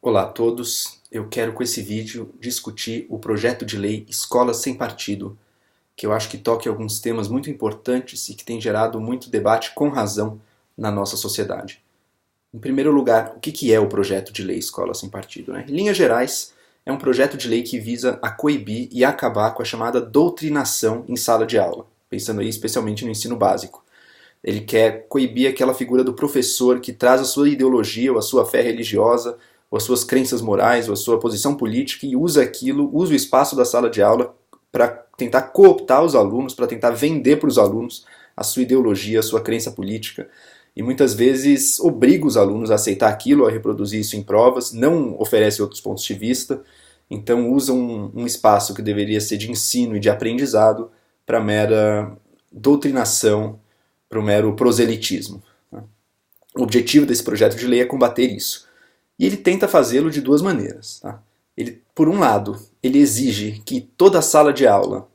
Olá a todos, eu quero com esse vídeo discutir o projeto de lei Escola Sem Partido, que eu acho que toca em alguns temas muito importantes e que tem gerado muito debate com razão na nossa sociedade. Em primeiro lugar, o que é o projeto de lei Escola Sem Partido? Em linhas gerais, é um projeto de lei que visa a coibir e acabar com a chamada doutrinação em sala de aula, pensando aí especialmente no ensino básico. Ele quer coibir aquela figura do professor que traz a sua ideologia ou a sua fé religiosa ou as suas crenças morais, ou a sua posição política, e usa o espaço da sala de aula para tentar cooptar os alunos, para tentar vender para os alunos a sua ideologia, a sua crença política, e muitas vezes obriga os alunos a aceitar aquilo, a reproduzir isso em provas, não oferece outros pontos de vista, então usa um espaço que deveria ser de ensino e de aprendizado para mera doutrinação, para o mero proselitismo. O objetivo desse projeto de lei é combater isso. E ele tenta fazê-lo de duas maneiras. Por um lado, ele exige que toda a sala de aula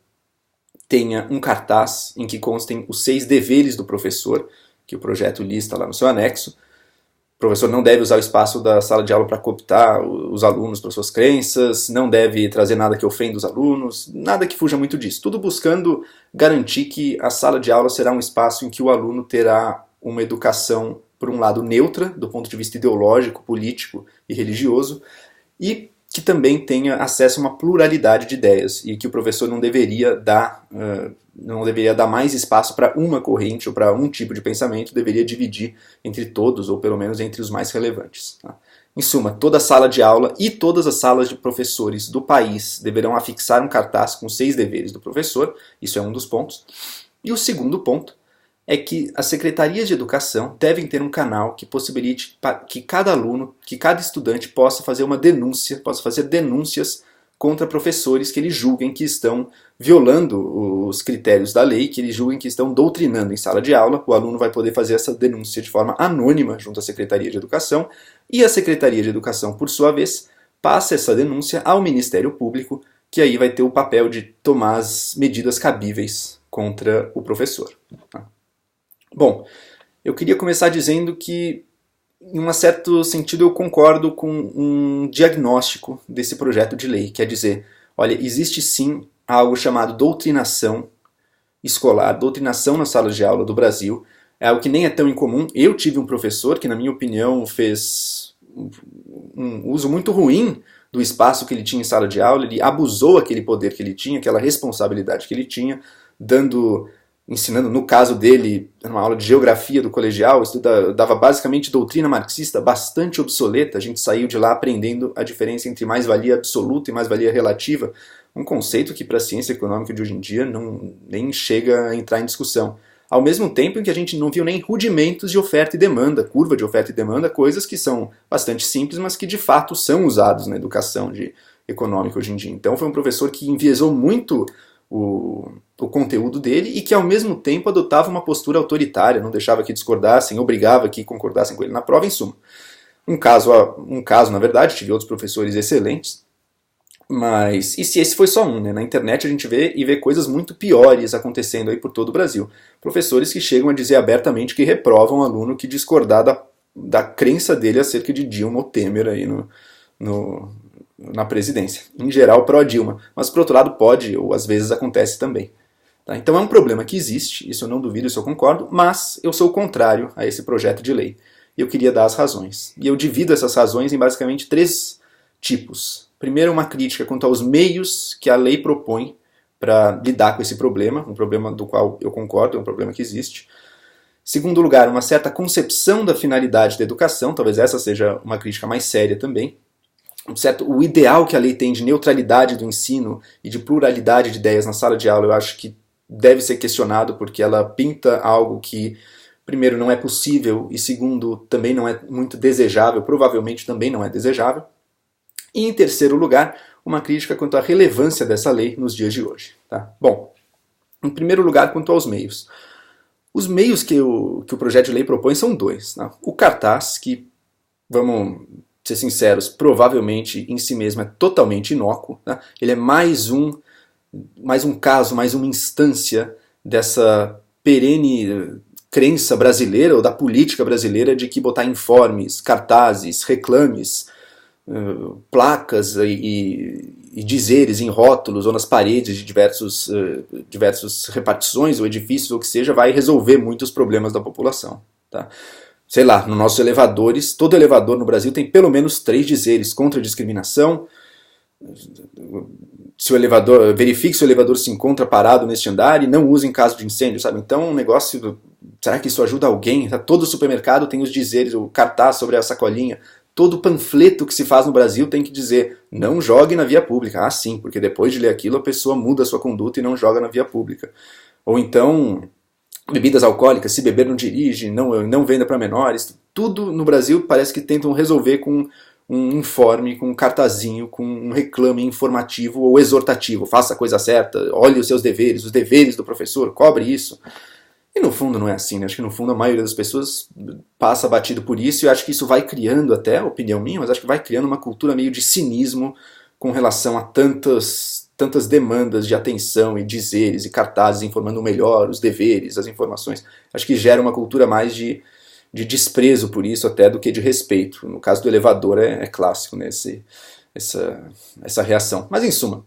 tenha um cartaz em que constem os 6 deveres do professor, que o projeto lista lá no seu anexo. O professor não deve usar o espaço da sala de aula para cooptar os alunos para suas crenças, não deve trazer nada que ofenda os alunos, nada que fuja muito disso. Tudo buscando garantir que a sala de aula será um espaço em que o aluno terá uma educação, por um lado, neutra, do ponto de vista ideológico, político e religioso, e que também tenha acesso a uma pluralidade de ideias, e que o professor não deveria dar mais espaço para uma corrente ou para um tipo de pensamento, deveria dividir entre todos, ou pelo menos entre os mais relevantes. Em suma, toda a sala de aula e todas as salas de professores do país deverão afixar um cartaz com 6 deveres do professor, isso é um dos pontos. E o segundo ponto é que as secretarias de educação devem ter um canal que possibilite que cada aluno, que cada estudante possa fazer uma denúncia, possa fazer denúncias contra professores que eles julguem que estão violando os critérios da lei, que eles julguem que estão doutrinando em sala de aula. O aluno vai poder fazer essa denúncia de forma anônima junto à Secretaria de Educação, e a Secretaria de Educação, por sua vez, passa essa denúncia ao Ministério Público, que aí vai ter o papel de tomar as medidas cabíveis contra o professor. Bom, eu queria começar dizendo que, em um certo sentido, eu concordo com um diagnóstico desse projeto de lei. Quer dizer, olha, existe sim algo chamado doutrinação escolar, doutrinação nas salas de aula do Brasil. É algo que nem é tão incomum. Eu tive um professor que, na minha opinião, fez um uso muito ruim do espaço que ele tinha em sala de aula. Ele abusou aquele poder que ele tinha, aquela responsabilidade que ele tinha, ensinando, no caso dele, numa aula de geografia do colegial, dava basicamente doutrina marxista bastante obsoleta. A gente saiu de lá aprendendo a diferença entre mais-valia absoluta e mais-valia relativa, um conceito que para a ciência econômica de hoje em dia nem chega a entrar em discussão. Ao mesmo tempo em que a gente não viu nem rudimentos de oferta e demanda, curva de oferta e demanda, coisas que são bastante simples, mas que de fato são usados na educação econômica hoje em dia. Então foi um professor que enviesou muito o conteúdo dele e que ao mesmo tempo adotava uma postura autoritária, não deixava que discordassem, obrigava que concordassem com ele na prova, em suma. Um caso, na verdade, tive outros professores excelentes, mas e se esse foi só um, né? Na internet a gente vê coisas muito piores acontecendo aí por todo o Brasil. Professores que chegam a dizer abertamente que reprovam um aluno que discordar da crença dele acerca de Dilma ou Temer aí na presidência. Em geral, pró-Dilma. Mas, por outro lado, pode, ou às vezes acontece também. Então é um problema que existe, isso eu não duvido, isso eu concordo, mas eu sou contrário a esse projeto de lei. E eu queria dar as razões. E eu divido essas razões em basicamente 3 tipos. Primeiro, uma crítica quanto aos meios que a lei propõe para lidar com esse problema, um problema do qual eu concordo, é um problema que existe. Segundo lugar, uma certa concepção da finalidade da educação, talvez essa seja uma crítica mais séria também. O ideal que a lei tem de neutralidade do ensino e de pluralidade de ideias na sala de aula, eu acho que deve ser questionado, porque ela pinta algo que, primeiro, não é possível, e segundo, também não é muito desejável, provavelmente também não é desejável. E, em terceiro lugar, uma crítica quanto à relevância dessa lei nos dias de hoje. Bom, em primeiro lugar, quanto aos meios. Os meios que o projeto de lei propõe são 2. O cartaz, que, vamos ser sinceros, provavelmente em si mesmo é totalmente inócuo. Ele é mais um caso, mais uma instância dessa perene crença brasileira ou da política brasileira de que botar informes, cartazes, reclames placas e dizeres em rótulos ou nas paredes de diversas repartições ou edifícios ou o que seja, vai resolver muitos problemas da população. Tá? Sei lá, nos nossos elevadores, todo elevador no Brasil tem pelo menos 3 dizeres: contra a discriminação, se o elevador, verifique se o elevador se encontra parado neste andar e não use em caso de incêndio, sabe? Então, um negócio, será que isso ajuda alguém? Todo supermercado tem os dizeres, o cartaz sobre a sacolinha. Todo panfleto que se faz no Brasil tem que dizer: não jogue na via pública. Ah, sim, porque depois de ler aquilo a pessoa muda a sua conduta e não joga na via pública. Ou então, bebidas alcoólicas, se beber não dirige, não venda para menores. Tudo no Brasil parece que tentam resolver com um informe, com um cartazinho, com um reclame informativo ou exortativo. Faça a coisa certa, olhe os seus deveres, os deveres do professor, cobre isso. E no fundo não é assim, né? Acho que no fundo a maioria das pessoas passa batido por isso, e acho que isso vai criando, até opinião minha, mas acho que vai criando uma cultura meio de cinismo com relação a tantas demandas de atenção e dizeres e cartazes informando melhor os deveres, as informações. Acho que gera uma cultura mais de desprezo por isso até do que de respeito. No caso do elevador é clássico, né? Essa reação. Mas em suma,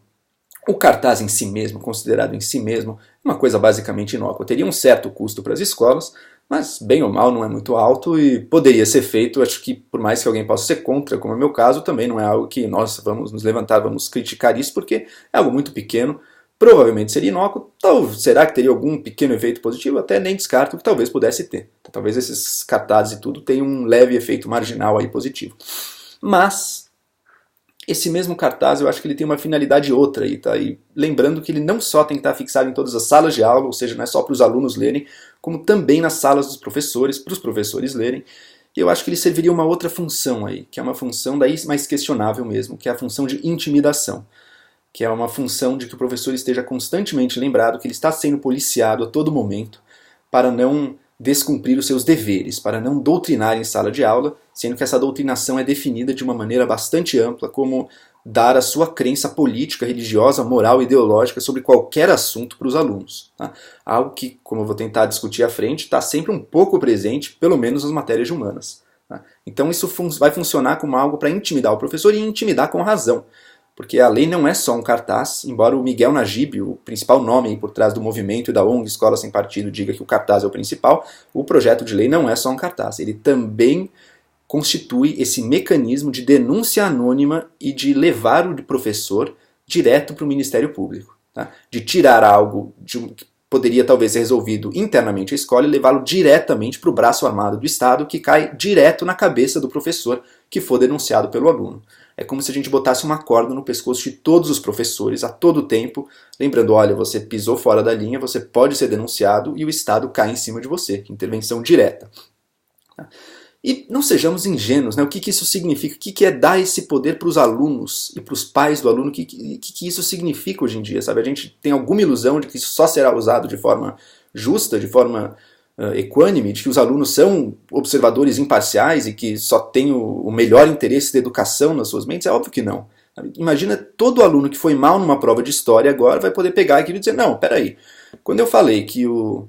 o cartaz em si mesmo, considerado em si mesmo, é uma coisa basicamente inócua. Teria um certo custo para as escolas, mas bem ou mal não é muito alto e poderia ser feito. Acho que por mais que alguém possa ser contra, como é o meu caso, também não é algo que, nossa, vamos nos levantar, vamos criticar isso, porque é algo muito pequeno, provavelmente seria inócuo. Será que teria algum pequeno efeito positivo? Até nem descarto que talvez pudesse ter. Então, talvez esses cartazes e tudo tenham um leve efeito marginal aí positivo. Mas esse mesmo cartaz, eu acho que ele tem uma finalidade outra aí, tá? E lembrando que ele não só tem que estar fixado em todas as salas de aula, ou seja, não é só para os alunos lerem, como também nas salas dos professores, para os professores lerem. E eu acho que ele serviria uma outra função aí, que é uma função daí mais questionável mesmo, que é a função de intimidação. Que é uma função de que o professor esteja constantemente lembrado que ele está sendo policiado a todo momento para não descumprir os seus deveres, para não doutrinar em sala de aula, sendo que essa doutrinação é definida de uma maneira bastante ampla, como dar a sua crença política, religiosa, moral e ideológica sobre qualquer assunto para os alunos. Tá? Algo que, como eu vou tentar discutir à frente, está sempre um pouco presente, pelo menos nas matérias humanas. Tá? Então isso vai funcionar como algo para intimidar o professor e intimidar com razão. Porque a lei não é só um cartaz, embora o Miguel Najib, o principal nome por trás do movimento e da ONG Escola Sem Partido, diga que o cartaz é o principal, o projeto de lei não é só um cartaz, ele também constitui esse mecanismo de denúncia anônima e de levar o professor direto para o Ministério Público. Tá? De tirar algo que poderia talvez ser resolvido internamente à escola e levá-lo diretamente para o braço armado do Estado, que cai direto na cabeça do professor que for denunciado pelo aluno. É como se a gente botasse uma corda no pescoço de todos os professores a todo tempo, lembrando: olha, você pisou fora da linha, você pode ser denunciado e o Estado cai em cima de você. Intervenção direta. E não sejamos ingênuos, né? O que isso significa? O que é dar esse poder para os alunos e para os pais do aluno? O que isso significa hoje em dia? Sabe? A gente tem alguma ilusão de que isso só será usado de forma justa, de forma equânime, de que os alunos são observadores imparciais e que só têm o melhor interesse da educação nas suas mentes? É óbvio que não. Imagina todo aluno que foi mal numa prova de história agora vai poder pegar aquilo e dizer: não, peraí, quando eu falei que o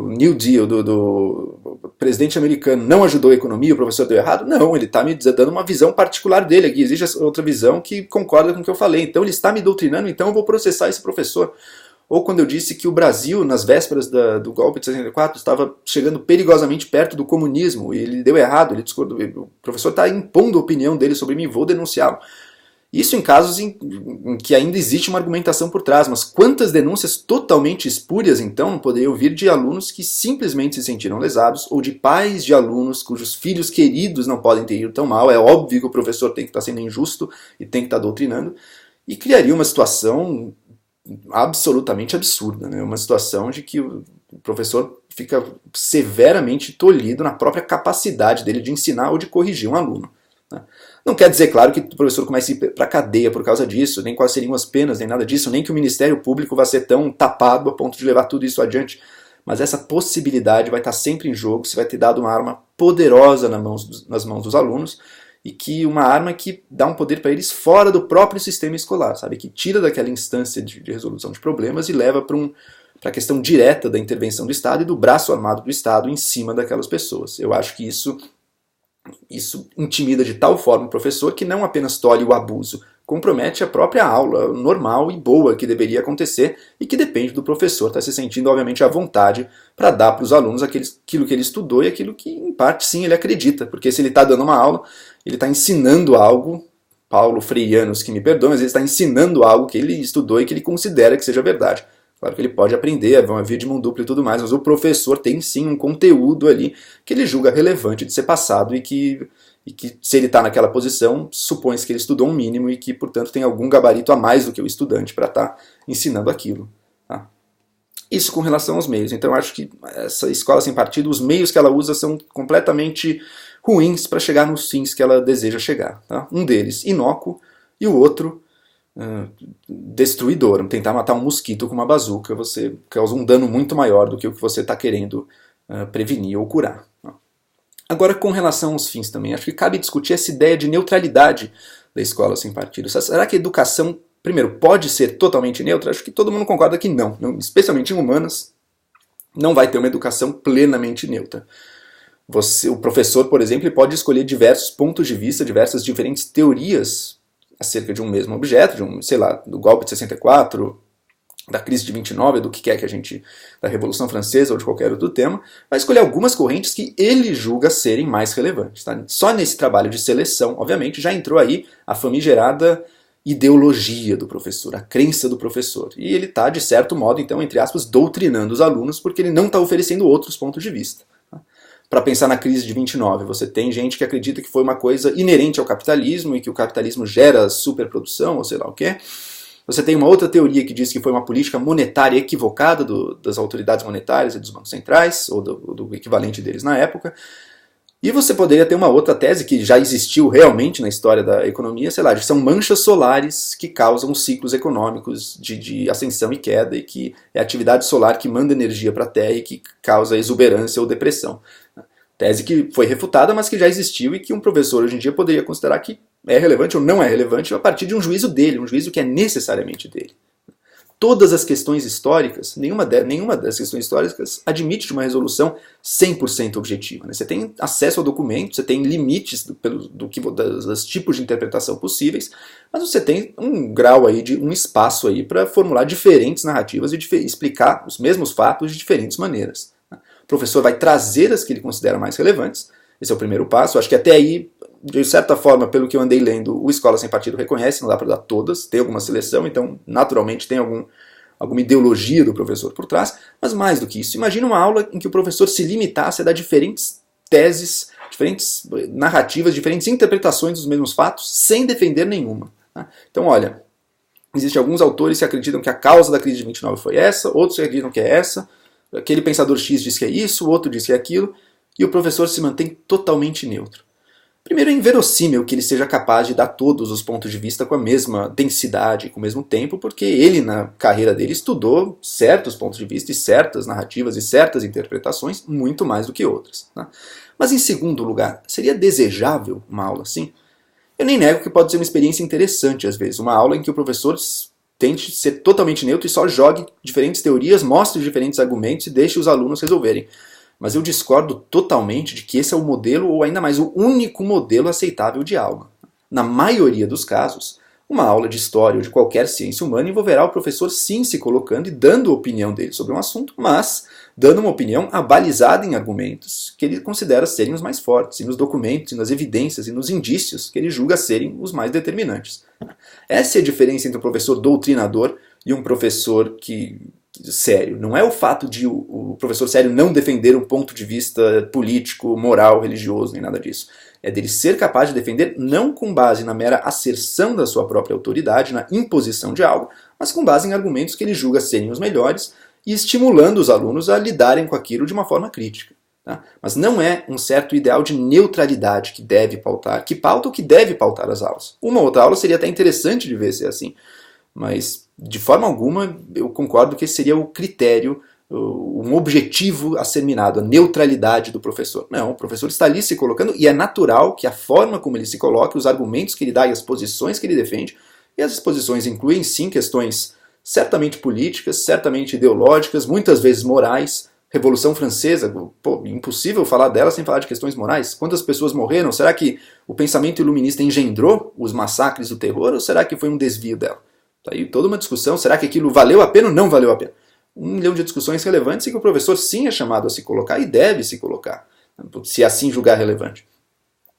New Deal do presidente americano não ajudou a economia, o professor deu errado, não, ele está me dando uma visão particular dele aqui, existe outra visão que concorda com o que eu falei, então ele está me doutrinando, então eu vou processar esse professor. Ou quando eu disse que o Brasil, nas vésperas do golpe de 64, estava chegando perigosamente perto do comunismo, e ele deu errado, ele discordou, o professor está impondo a opinião dele sobre mim, vou denunciá-lo. Isso em casos em que ainda existe uma argumentação por trás, mas quantas denúncias totalmente espúrias, então, não poderiam vir de alunos que simplesmente se sentiram lesados, ou de pais de alunos cujos filhos queridos não podem ter ido tão mal. É óbvio que o professor tem que estar sendo injusto e tem que estar doutrinando, e criaria uma situação absolutamente absurda, né? Uma situação de que o professor fica severamente tolhido na própria capacidade dele de ensinar ou de corrigir um aluno. Né? Não quer dizer, claro, que o professor comece a ir para a cadeia por causa disso, nem quais seriam as penas, nem nada disso, nem que o Ministério Público vai ser tão tapado a ponto de levar tudo isso adiante. Mas essa possibilidade vai estar sempre em jogo, você vai ter dado uma arma poderosa nas mãos dos alunos, e que uma arma que dá um poder para eles fora do próprio sistema escolar, sabe? Que tira daquela instância de resolução de problemas e leva para a questão direta da intervenção do Estado e do braço armado do Estado em cima daquelas pessoas. Eu acho que isso Isso intimida de tal forma o professor que não apenas tolhe o abuso, compromete a própria aula normal e boa que deveria acontecer e que depende do professor estar se sentindo, obviamente, à vontade para dar para os alunos aquilo que ele estudou e aquilo que, em parte, sim, ele acredita. Porque se ele está dando uma aula, ele está ensinando algo, Paulo Freianos, que me perdoe, mas ele está ensinando algo que ele estudou e que ele considera que seja verdade. Claro que ele pode aprender, é uma via de mão dupla e tudo mais, mas o professor tem sim um conteúdo ali que ele julga relevante de ser passado e que se ele está naquela posição, supõe-se que ele estudou um mínimo e que, portanto, tem algum gabarito a mais do que o estudante para estar ensinando aquilo. Tá? Isso com relação aos meios. Então eu acho que essa escola sem partido, os meios que ela usa são completamente ruins para chegar nos fins que ela deseja chegar. Tá? Um deles, inócuo, e o outro, destruidor. Tentar matar um mosquito com uma bazuca, você causa um dano muito maior do que o que você está querendo prevenir ou curar. Agora, com relação aos fins também, acho que cabe discutir essa ideia de neutralidade da escola sem partido. Será que a educação, primeiro, pode ser totalmente neutra? Acho que todo mundo concorda que não, especialmente em humanas, não vai ter uma educação plenamente neutra. O professor, por exemplo, pode escolher diversos pontos de vista, diversas diferentes teorias acerca de um mesmo objeto, do golpe de 64, da crise de 29, do que quer que a gente, da Revolução Francesa ou de qualquer outro tema, vai escolher algumas correntes que ele julga serem mais relevantes. Tá? Só nesse trabalho de seleção, obviamente, já entrou aí a famigerada ideologia do professor, a crença do professor. E ele está, de certo modo, então, entre aspas, doutrinando os alunos porque ele não está oferecendo outros pontos de vista. Para pensar na crise de 29, você tem gente que acredita que foi uma coisa inerente ao capitalismo e que o capitalismo gera superprodução, ou sei lá o quê. Você tem uma outra teoria que diz que foi uma política monetária equivocada das autoridades monetárias e dos bancos centrais, ou do equivalente deles na época. E você poderia ter uma outra tese que já existiu realmente na história da economia, de são manchas solares que causam ciclos econômicos de ascensão e queda, e que é a atividade solar que manda energia para a Terra e que causa exuberância ou depressão. Tese que foi refutada, mas que já existiu e que um professor hoje em dia poderia considerar que é relevante ou não é relevante a partir de um juízo dele, um juízo que é necessariamente dele. Todas as questões históricas, nenhuma das questões históricas admite uma resolução 100% objetiva. Né? Você tem acesso ao documento, você tem limites dos tipos de interpretação possíveis, mas você tem um grau aí, um espaço aí para formular diferentes narrativas e explicar os mesmos fatos de diferentes maneiras. O professor vai trazer as que ele considera mais relevantes. Esse é o primeiro passo. Acho que até aí, de certa forma, pelo que eu andei lendo, o Escola Sem Partido reconhece, não dá para dar todas, tem alguma seleção, então naturalmente tem alguma ideologia do professor por trás, mas mais do que isso, imagina uma aula em que o professor se limitasse a dar diferentes teses, diferentes narrativas, diferentes interpretações dos mesmos fatos, sem defender nenhuma. Tá? Então, olha, existem alguns autores que acreditam que a causa da crise de 29 foi essa, outros que acreditam que é essa, aquele pensador X diz que é isso, o outro diz que é aquilo, e o professor se mantém totalmente neutro. Primeiro, é inverossímil que ele seja capaz de dar todos os pontos de vista com a mesma densidade, com o mesmo tempo, porque ele, na carreira dele, estudou certos pontos de vista e certas narrativas e certas interpretações, muito mais do que outras. Tá? Mas, em segundo lugar, seria desejável uma aula assim? Eu nem nego que pode ser uma experiência interessante, às vezes, uma aula em que o professor tente ser totalmente neutro e só jogue diferentes teorias, mostre diferentes argumentos e deixe os alunos resolverem. Mas eu discordo totalmente de que esse é o modelo, ou ainda mais, o único modelo aceitável de aula. Na maioria dos casos, uma aula de história ou de qualquer ciência humana envolverá o professor sim se colocando e dando a opinião dele sobre um assunto, mas dando uma opinião abalizada em argumentos que ele considera serem os mais fortes, e nos documentos, e nas evidências, e nos indícios que ele julga serem os mais determinantes. Essa é a diferença entre um professor doutrinador e um professor sério. Não é o fato de o professor sério não defender um ponto de vista político, moral, religioso, nem nada disso. É dele ser capaz de defender não com base na mera asserção da sua própria autoridade, na imposição de algo, mas com base em argumentos que ele julga serem os melhores e estimulando os alunos a lidarem com aquilo de uma forma crítica. Tá? Mas não é um certo ideal de neutralidade que pauta ou que deve pautar as aulas. Uma outra aula seria até interessante de ver se é assim, mas de forma alguma eu concordo que esse seria o critério, um objetivo a ser minado, a neutralidade do professor. Não, o professor está ali se colocando e é natural que a forma como ele se coloque, os argumentos que ele dá e as posições que ele defende, e as posições incluem sim questões certamente políticas, certamente ideológicas, muitas vezes morais, Revolução Francesa, pô, impossível falar dela sem falar de questões morais. Quantas pessoas morreram? Será que o pensamento iluminista engendrou os massacres do terror ou será que foi um desvio dela? Tá aí toda uma discussão, será que aquilo valeu a pena ou não valeu a pena? 1 milhão de discussões relevantes e que o professor sim é chamado a se colocar e deve se colocar, se assim julgar relevante.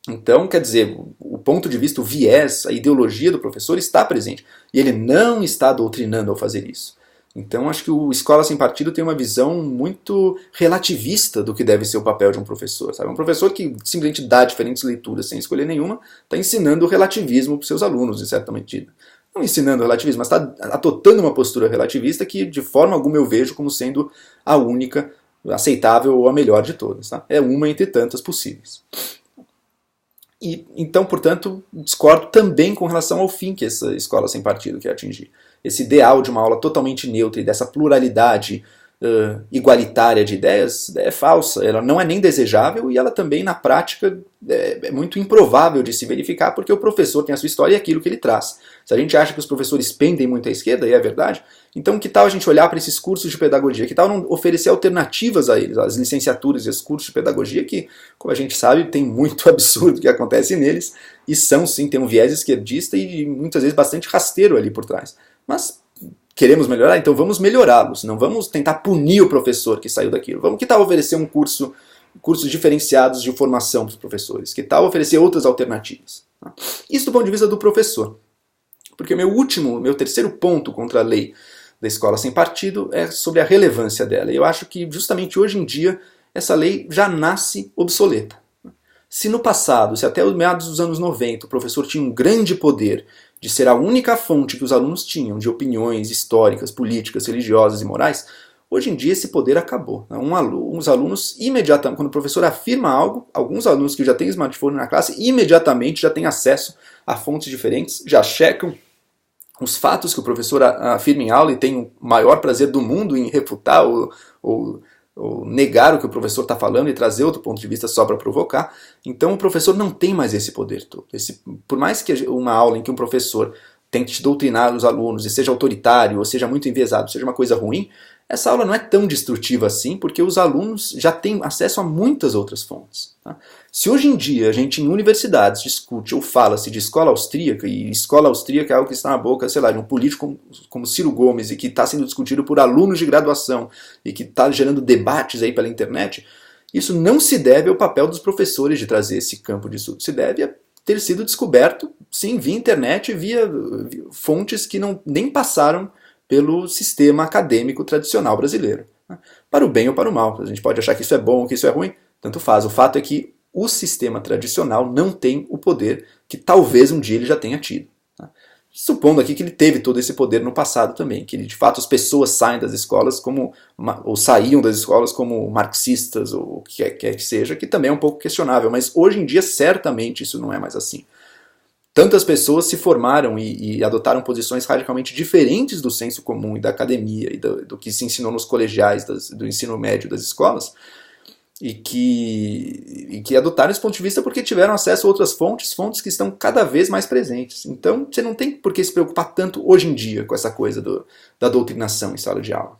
Então, quer dizer, o ponto de vista, o viés, a ideologia do professor está presente. E ele não está doutrinando ao fazer isso. Então, acho que o Escola Sem Partido tem uma visão muito relativista do que deve ser o papel de um professor. Sabe? Um professor que simplesmente dá diferentes leituras sem escolher nenhuma, está ensinando o relativismo para os seus alunos, em certa medida. Não ensinando relativismo, mas está adotando uma postura relativista que, de forma alguma, eu vejo como sendo a única, aceitável ou a melhor de todas. Tá? É uma entre tantas possíveis. E, então, portanto, discordo também com relação ao fim que essa Escola Sem Partido quer atingir. Esse ideal de uma aula totalmente neutra e dessa pluralidade igualitária de ideias é falsa. Ela não é nem desejável e ela também, na prática, é muito improvável de se verificar porque o professor tem a sua história e aquilo que ele traz. Se a gente acha que os professores pendem muito à esquerda, e é verdade, então que tal a gente olhar para esses cursos de pedagogia? Que tal não oferecer alternativas a eles, as licenciaturas e os cursos de pedagogia que, como a gente sabe, tem muito absurdo que acontece neles e são, sim, tem um viés esquerdista e muitas vezes bastante rasteiro ali por trás. Mas queremos melhorar? Então vamos melhorá-los, não vamos tentar punir o professor que saiu daquilo. Vamos, que tal oferecer cursos diferenciados de formação para os professores? Que tal oferecer outras alternativas? Isso do ponto de vista do professor. Porque meu terceiro ponto contra a lei da Escola Sem Partido é sobre a relevância dela. E eu acho que justamente hoje em dia essa lei já nasce obsoleta. Se no passado, se até os meados dos anos 90 o professor tinha um grande poder de ser a única fonte que os alunos tinham de opiniões históricas, políticas, religiosas e morais, hoje em dia esse poder acabou. Os alunos imediatamente, quando o professor afirma algo, alguns alunos que já têm smartphone na classe imediatamente já têm acesso a fontes diferentes, já checam os fatos que o professor afirma em aula e tem o maior prazer do mundo em refutar ou negar o que o professor está falando e trazer outro ponto de vista só para provocar. Então o professor não tem mais esse poder todo. Por mais que uma aula em que um professor tente doutrinar os alunos e seja autoritário ou seja muito enviesado, seja uma coisa ruim, essa aula não é tão destrutiva assim, porque os alunos já têm acesso a muitas outras fontes. Tá? Se hoje em dia a gente em universidades discute ou fala-se de escola austríaca, e escola austríaca é algo que está na boca, sei lá, de um político como Ciro Gomes, e que está sendo discutido por alunos de graduação, e que está gerando debates aí pela internet, isso não se deve ao papel dos professores de trazer esse campo de estudo. Se deve a ter sido descoberto, sim, via internet, via fontes que nem passaram pelo sistema acadêmico tradicional brasileiro. Para o bem ou para o mal. A gente pode achar que isso é bom ou que isso é ruim, tanto faz. O fato é que o sistema tradicional não tem o poder que talvez um dia ele já tenha tido. Supondo aqui que ele teve todo esse poder no passado também, que de fato as pessoas saem das escolas ou saíam das escolas como marxistas ou o que quer que seja, que também é um pouco questionável, mas hoje em dia certamente isso não é mais assim. Tantas pessoas se formaram e adotaram posições radicalmente diferentes do senso comum e da academia e do que se ensinou nos colegiais, do ensino médio das escolas, e que adotaram esse ponto de vista porque tiveram acesso a outras fontes que estão cada vez mais presentes. Então você não tem por que se preocupar tanto hoje em dia com essa coisa da doutrinação em sala de aula.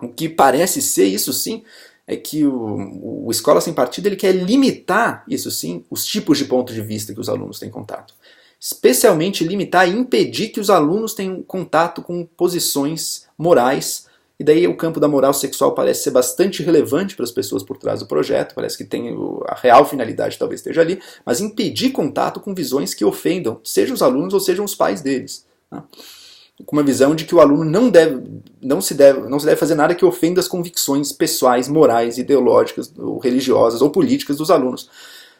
O que parece ser, isso sim, é que o Escola Sem Partido ele quer limitar, isso sim, os tipos de ponto de vista que os alunos têm contato. Especialmente limitar e impedir que os alunos tenham contato com posições morais. E daí o campo da moral sexual parece ser bastante relevante para as pessoas por trás do projeto, parece que tem a real finalidade talvez esteja ali, mas impedir contato com visões que ofendam, sejam os alunos ou sejam os pais deles. Tá? Com uma visão de que o aluno não se deve fazer nada que ofenda as convicções pessoais, morais, ideológicas, ou religiosas ou políticas dos alunos.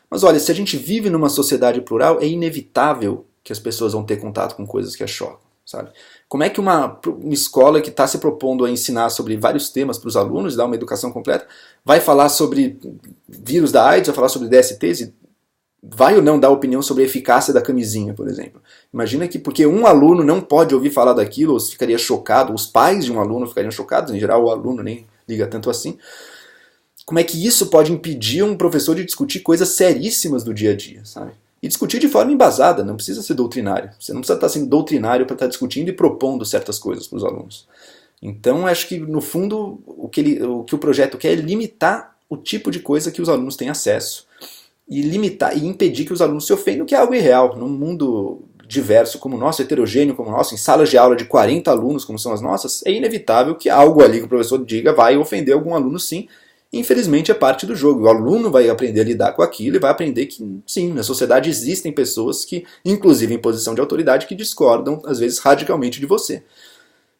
Mas olha, se a gente vive numa sociedade plural, é inevitável que as pessoas vão ter contato com coisas que as chocam. Sabe? Como é que uma escola que está se propondo a ensinar sobre vários temas para os alunos, dar uma educação completa, vai falar sobre vírus da AIDS, vai falar sobre DSTs e vai ou não dar opinião sobre a eficácia da camisinha, por exemplo? Imagina que porque um aluno não pode ouvir falar daquilo, ou ficaria chocado, os pais de um aluno ficariam chocados, em geral o aluno nem liga tanto assim. Como é que isso pode impedir um professor de discutir coisas seríssimas do dia a dia, sabe? E discutir de forma embasada, não precisa ser doutrinário. Você não precisa estar sendo doutrinário para estar discutindo e propondo certas coisas para os alunos. Então, acho que, no fundo, o que o projeto quer é limitar o tipo de coisa que os alunos têm acesso e limitar e impedir que os alunos se ofendam, que é algo irreal. Num mundo diverso como o nosso, heterogêneo como o nosso, em salas de aula de 40 alunos como são as nossas, é inevitável que algo ali que o professor diga vai ofender algum aluno sim. Infelizmente é parte do jogo. O aluno vai aprender a lidar com aquilo e vai aprender que, sim, na sociedade existem pessoas que, inclusive em posição de autoridade, que discordam, às vezes, radicalmente de você.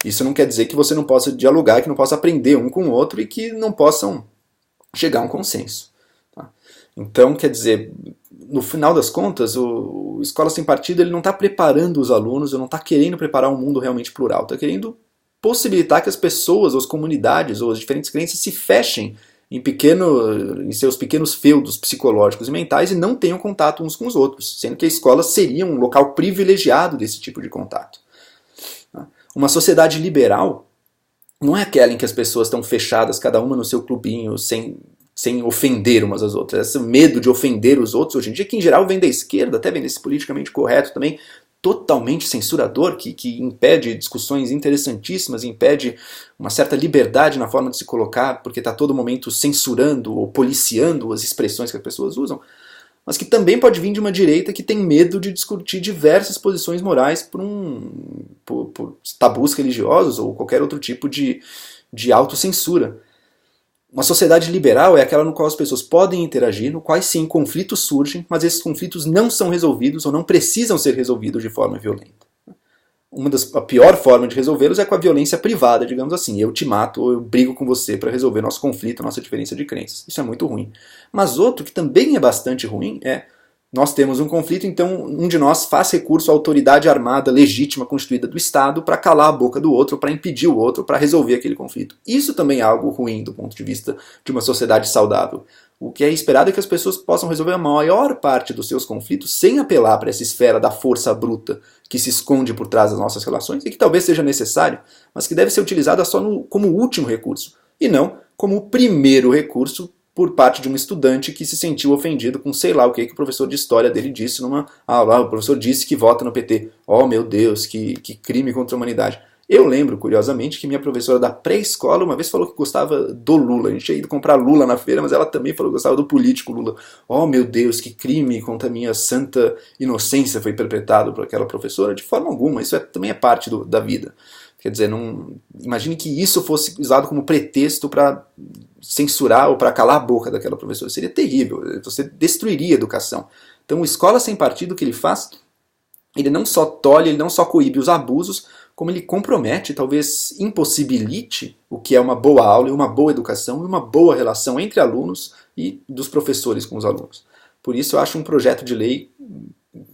Isso não quer dizer que você não possa dialogar, que não possa aprender um com o outro e que não possam chegar a um consenso. Tá? Então, quer dizer, no final das contas, o Escola Sem Partido ele não está preparando os alunos, não está querendo preparar um mundo realmente plural, está querendo possibilitar que as pessoas, ou as comunidades, ou as diferentes crenças se fechem em seus pequenos feudos psicológicos e mentais e não tenham contato uns com os outros, sendo que a escola seria um local privilegiado desse tipo de contato. Uma sociedade liberal não é aquela em que as pessoas estão fechadas, cada uma no seu clubinho, sem ofender umas às outras. Esse medo de ofender os outros, hoje em dia, que em geral vem da esquerda, até vem desse politicamente correto também, totalmente censurador, que impede discussões interessantíssimas, impede uma certa liberdade na forma de se colocar, porque está a todo momento censurando ou policiando as expressões que as pessoas usam, mas que também pode vir de uma direita que tem medo de discutir diversas posições morais por tabus religiosos ou qualquer outro tipo de autocensura. Uma sociedade liberal é aquela no qual as pessoas podem interagir, no qual sim conflitos surgem, mas esses conflitos não são resolvidos ou não precisam ser resolvidos de forma violenta. A pior forma de resolvê-los é com a violência privada, digamos assim. Eu te mato ou eu brigo com você para resolver nosso conflito, nossa diferença de crenças. Isso é muito ruim. Mas outro que também é bastante ruim é nós temos um conflito, então um de nós faz recurso à autoridade armada legítima constituída do Estado para calar a boca do outro, para impedir o outro, para resolver aquele conflito. Isso também é algo ruim do ponto de vista de uma sociedade saudável. O que é esperado é que as pessoas possam resolver a maior parte dos seus conflitos sem apelar para essa esfera da força bruta que se esconde por trás das nossas relações e que talvez seja necessário, mas que deve ser utilizada só como último recurso e não como o primeiro recurso por parte de um estudante que se sentiu ofendido com sei lá o que o professor de história dele disse numa aula. O professor disse que vota no PT. Oh meu Deus, que crime contra a humanidade. Eu lembro, curiosamente, que minha professora da pré-escola uma vez falou que gostava do Lula. A gente tinha ido comprar Lula na feira, mas ela também falou que gostava do político Lula. Oh, meu Deus, que crime contra a minha santa inocência foi perpetrado por aquela professora. De forma alguma, isso também é parte da vida. Quer dizer, imagine que isso fosse usado como pretexto para censurar ou para calar a boca daquela professora. Seria terrível, você destruiria a educação. Então, o Escola Sem Partido, o que ele faz, ele não só tolhe, ele não só coíbe os abusos, como ele compromete, talvez impossibilite o que é uma boa aula e uma boa educação e uma boa relação entre alunos e dos professores com os alunos. Por isso eu acho um projeto de lei,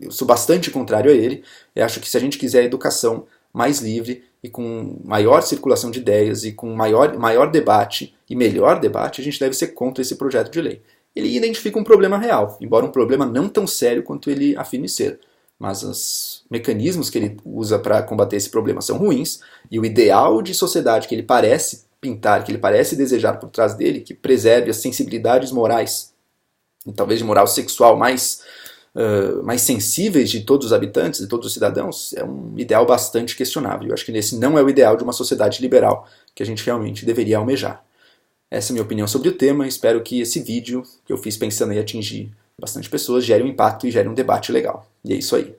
eu sou bastante contrário a ele, eu acho que se a gente quiser educação mais livre e com maior circulação de ideias e com maior debate e melhor debate, a gente deve ser contra esse projeto de lei. Ele identifica um problema real, embora um problema não tão sério quanto ele afirme ser. Mas os mecanismos que ele usa para combater esse problema são ruins, e o ideal de sociedade que ele parece pintar, que ele parece desejar por trás dele, que preserve as sensibilidades morais, e talvez de moral sexual mais sensíveis de todos os habitantes, de todos os cidadãos, é um ideal bastante questionável. Eu acho que esse não é o ideal de uma sociedade liberal que a gente realmente deveria almejar. Essa é a minha opinião sobre o tema, espero que esse vídeo que eu fiz pensando em atingir bastante pessoas, gere um impacto e gere um debate legal. E é isso aí.